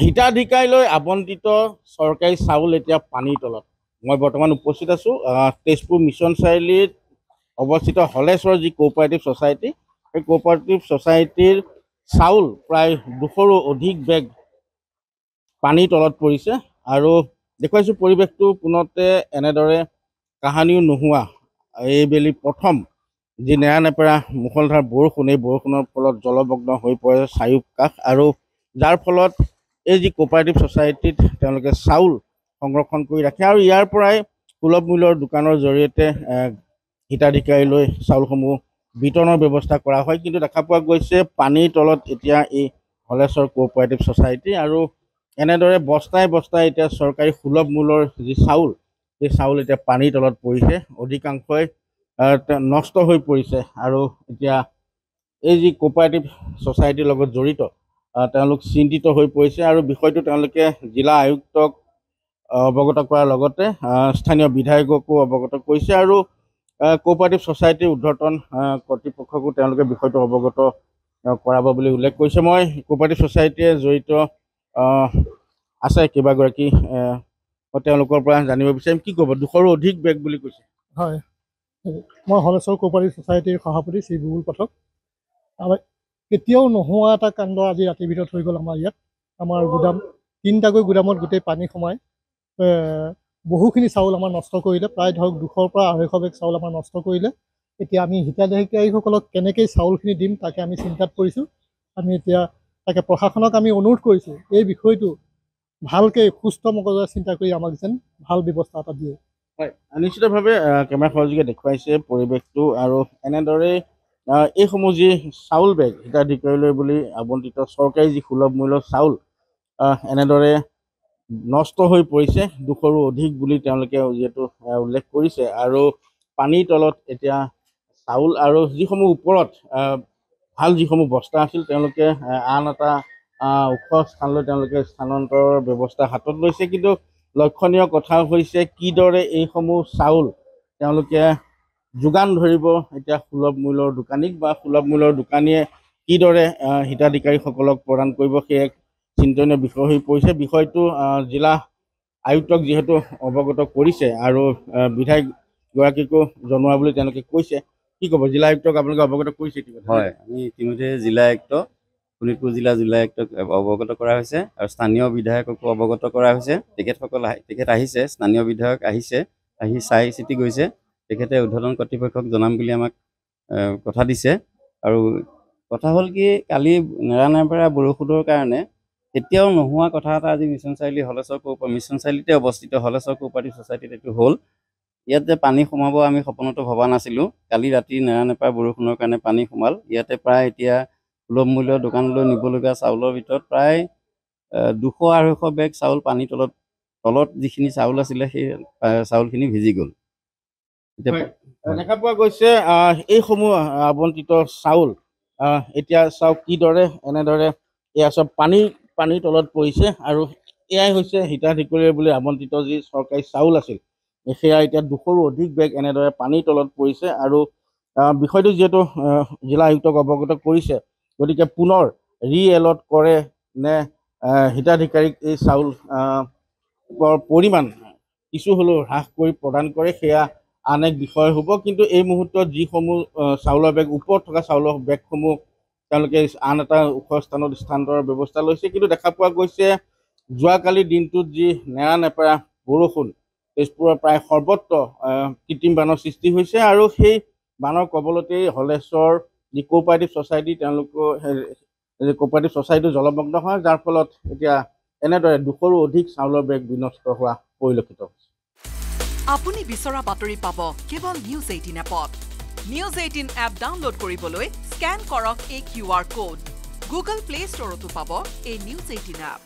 হিতাধিকাৰীলৈ আবণ্টিত চৰকাৰী চাউল এতিয়া পানীৰ তলত। মই বৰ্তমান উপস্থিত আছোঁ তেজপুৰ মিছন চাৰিআলিত অৱস্থিত হলেশ্বৰ যি কোঅপাৰেটিভ ছ'চাইটি, সেই কোঅপাৰেটিভ ছ'চাইটিৰ চাউল প্ৰায় 200ৰো অধিক বেগ পানীৰ তলত পৰিছে। আৰু দেখুৱাইছোঁ পৰিৱেশটো পুনতে এনেদৰে কাহানিও নোহোৱা এইবেলি প্ৰথম যি নেৰানেপেৰা মুষলধাৰ বৰষুণ, এই বৰষুণৰ ফলত জলমগ্ন হৈ পৰে চাৰিওকাষ, আৰু যাৰ ফলত এই যি কোঅপাৰেটিভ ছ'চাইটিত তেওঁলোকে চাউল সংৰক্ষণ কৰি ৰাখে আৰু ইয়াৰ পৰাই সুলভ মূল্যৰ দোকানৰ জৰিয়তে হিতাধিকাৰীলৈ চাউলসমূহ বিতৰণৰ ব্যৱস্থা কৰা হয়। কিন্তু দেখা পোৱা গৈছে পানীৰ তলত এতিয়া এই হলেশ্বৰ কোঅপাৰেটিভ ছ'চাইটি, আৰু এনেদৰে বস্তাই বস্তাই এতিয়া চৰকাৰী সুলভ মূল্যৰ যি চাউল, সেই চাউল এতিয়া পানীৰ তলত পৰিছে, অধিকাংশই নষ্ট হৈ পৰিছে। আৰু এতিয়া এই যি কোঅপাৰেটিভ ছ'চাইটিৰ লগত জড়িত তেওঁলোক চিন্তিত হৈ পৰিছে, আৰু বিষয়টো তেওঁলোকে জিলা আয়ুক্তক অৱগত কৰাৰ লগতে স্থানীয় বিধায়ককো অৱগত কৰিছে, আৰু কোঅপাৰেটিভ ছ'চাইটিৰ ঊৰ্ধ্বতন কৰ্তৃপক্ষকো তেওঁলোকে বিষয়টো অৱগত কৰাব বুলি উল্লেখ কৰিছে। মই কোঅপাৰেটিভ ছ'চাইটিয়ে জড়িত আছে কেইবাগৰাকী, তেওঁলোকৰ পৰা জানিব বিচাৰিম। কি ক'ব? 200ৰো অধিক বেগ বুলি কৈছে। হয়, মই হলেশ্বৰ কোঅপাৰেটিভ ছ'চাইটিৰ সভাপতি শ্ৰী বুবুল পাঠক। কেতিয়াও নোহোৱা এটা কাণ্ড আজি ৰাতিৰ ভিতৰত হৈ গ'ল আমাৰ ইয়াত। আমাৰ গুদাম 3টাকৈ গুদামত গোটেই পানী সোমাই বহুখিনি চাউল আমাৰ নষ্ট কৰিলে, প্ৰায় ধৰক 200ৰ পৰা 250 বেগ চাউল আমাৰ নষ্ট কৰিলে। এতিয়া আমি হিতাধিকাৰীসকলক কেনেকৈ চাউলখিনি দিম তাকে আমি চিন্তাত পৰিছোঁ। আমি এতিয়া তাকে প্ৰশাসনক আমি অনুৰোধ কৰিছোঁ এই বিষয়টো ভালকৈ সুস্থ মগজুৰে চিন্তা কৰি আমাক যেন ভাল ব্যৱস্থা এটা দিয়ে। হয়, নিশ্চিতভাৱে কেমেৰা সহযোগে দেখুৱাইছে পৰিৱেশটো, আৰু এনেদৰে এইসমূহ যি চাউল বেগ হিতাধিকাৰীলৈ বুলি আবণ্টিত চৰকাৰী যি সুলভ মূল্যৰ চাউল এনেদৰে নষ্ট হৈ পৰিছে, 200ৰো অধিক বুলি তেওঁলোকে যিহেতু উল্লেখ কৰিছে। আৰু পানীৰ তলত এতিয়া চাউল, আৰু যিসমূহ ওপৰত ভাল যিসমূহ বস্তা আছিল তেওঁলোকে আন এটা ওখ স্থানলৈ তেওঁলোকে স্থানান্তৰৰ ব্যৱস্থা হাতত লৈছে। কিন্তু লক্ষণীয় কথা হৈছে কিদৰে এইসমূহ চাউল তেওঁলোকে যোগান ধৰিব এতিয়া সুলভ মূল্যৰ দোকানীক, বা সুলভ মূল্যৰ দোকানীয়ে কিদৰে হিতাধিকাৰীসকলক প্ৰদান কৰিব, সেই এক চিন্তনীয় বিষয় হৈ পৰিছে। বিষয়টো জিলা আয়ুক্তক যিহেতু অৱগত কৰিছে আৰু বিধায়কগৰাকীকো জনোৱা বুলি তেওঁলোকে কৈছে। কি ক'ব? জিলা আয়ুক্তক আপোনালোকে অৱগত কৰিছে? হয়, আমি ইতিমধ্যে জিলা আয়ুক্ত শোণিতপুৰ জিলা আয়ুক্তক অৱগত কৰা হৈছে, আৰু স্থানীয় বিধায়ককো অৱগত কৰা হৈছে। তেখেত আহিছে, স্থানীয় বিধায়ক আহিছে, আহি চাই চিতি গৈছে। তেখেতে ঊৰ্ধ্বতন কৰ্তৃপক্ষক জনাম বুলি আমাক কথা দিছে। আৰু কথা হ'ল কি, কালি নেৰানেপেৰা বৰষুণৰ কাৰণে এতিয়াও নোহোৱা কথা এটা আজি মিছন চাৰিআলি মিছন চাৰিআলিতে অৱস্থিত হলেশ্বৰ কোঅপাৰেটিভ ছ'চাইটিত এইটো হ'ল। ইয়াত যে পানী সোমাব আমি সপোনতো ভবা নাছিলোঁ। কালি ৰাতি নেৰানেপেৰা বৰষুণৰ কাৰণে পানী সোমাল। ইয়াতে প্ৰায় এতিয়া সুলভ মূল্যৰ দোকানলৈ নিবলগীয়া চাউলৰ ভিতৰত প্ৰায় 200-250 বেগ চাউল পানীৰ তলত যিখিনি চাউল আছিলে সেই চাউলখিনি ভিজি গ'ল। দেখা পোৱা গৈছে এইসমূহ আবণ্টিত চাউল এতিয়া চাওক কিদৰে এনেদৰে এয়া চব পানীৰ তলত পৰিছে, আৰু এয়াই হৈছে হিতাধিকাৰীৰ বুলি আবণ্টিত যি চৰকাৰী চাউল আছিল, সেয়া এতিয়া 200ৰো অধিক বেগ এনেদৰে পানীৰ তলত পৰিছে। আৰু বিষয়টো যিহেতু জিলা আয়ুক্তক অৱগত কৰিছে, গতিকে পুনৰ ৰি-এলট কৰে নে হিতাধিকাৰীক এই চাউল পৰিমাণ কিছু হ'লেও হ্ৰাস কৰি প্ৰদান কৰে, সেয়া আন এক বিষয় হ'ব। কিন্তু এই মুহূৰ্তত যিসমূহ চাউলৰ বেগ, ওপৰত থকা চাউলৰ বেগসমূহ তেওঁলোকে আন এটা ওখ স্থানত স্থানান্তৰৰ ব্যৱস্থা লৈছে। কিন্তু দেখা পোৱা গৈছে যোৱাকালি দিনটোত যি নেৰানেপেৰা বৰষুণ, তেজপুৰৰ প্ৰায় সৰ্বত্ৰ কৃত্ৰিম বানৰ সৃষ্টি হৈছে, আৰু সেই বানৰ কবলতেই হলেশ্বৰ যি কোঅপাৰেটিভ ছ'চাইটি, তেওঁলোকৰ কোঅপাৰেটিভ ছ'চাইটি জলমগ্ন হয়, যাৰ ফলত এতিয়া এনেদৰে 200ৰো অধিক চাউলৰ বেগ বিনষ্ট হোৱা পৰিলক্ষিত হৈছে। আপুনি বিচৰা বাতৰি পাব কেৱল নিউজ 18 এপত। নিউজ 18 এপ ডাউনলোড কৰিবলৈ স্কেন কৰক এই QR কোড। গুগল প্লে ষ্টৰতো পাব এই নিউজ 18 এপ।